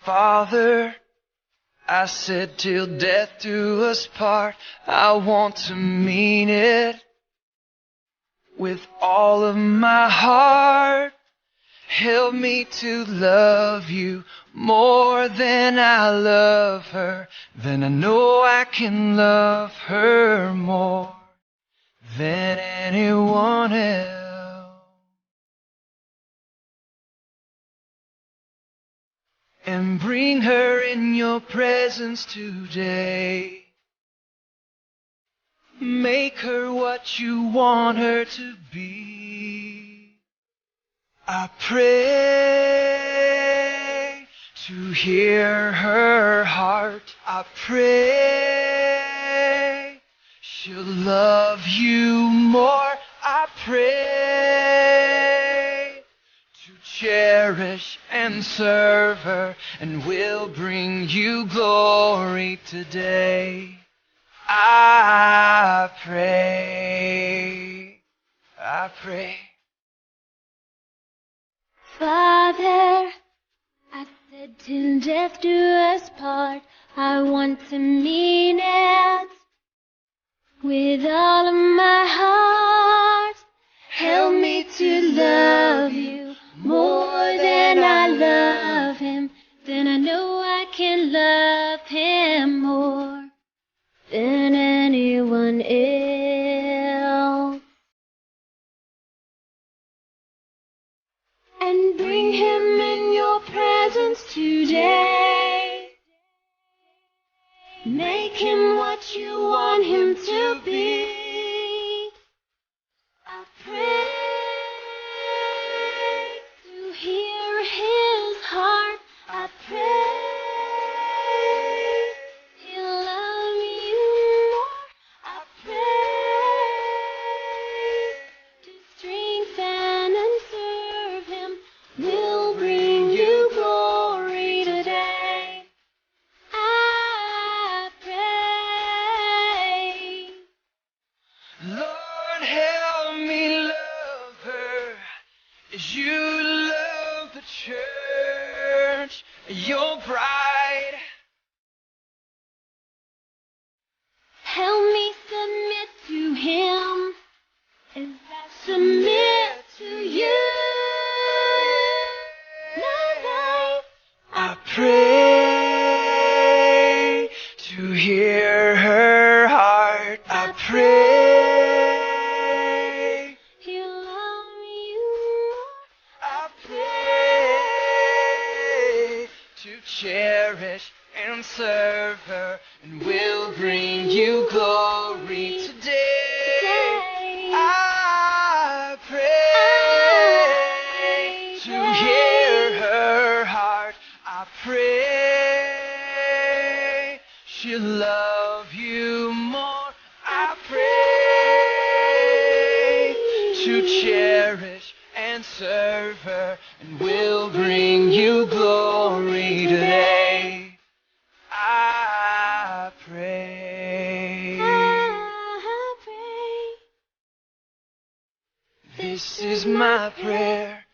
Father, I said till death do us part, I want to mean it with all of my heart. Help me to love you more than I love her. Then I know I can love her more than anyone else. And bring her in your presence today. Make her what you want her to be. I pray to hear her heart. I pray she'll love you more. I pray to cherish and serve her, and will bring you glory today. I pray. Father, I said till death do us part, I want to mean it with all of my heart. Help me to love you more than I love him. Then I know I can love him more than anyone else. And bring him in your presence today. Make him what you want him to be. I pray to hear his heart. I pray he'll love you more. I pray to strengthen and serve him. Will bring you glory today. I pray. Lord, help me love her as you love the church, your bride. Help me submit to him as I submit to you. I pray to hear her heart. I pray he'll love you more. I pray to cherish and serve her, and will bring you glory today. I pray to hear her heart. I pray she'll love you more. I pray to cherish and serve her, and will bring you glory today. I pray. This is my prayer,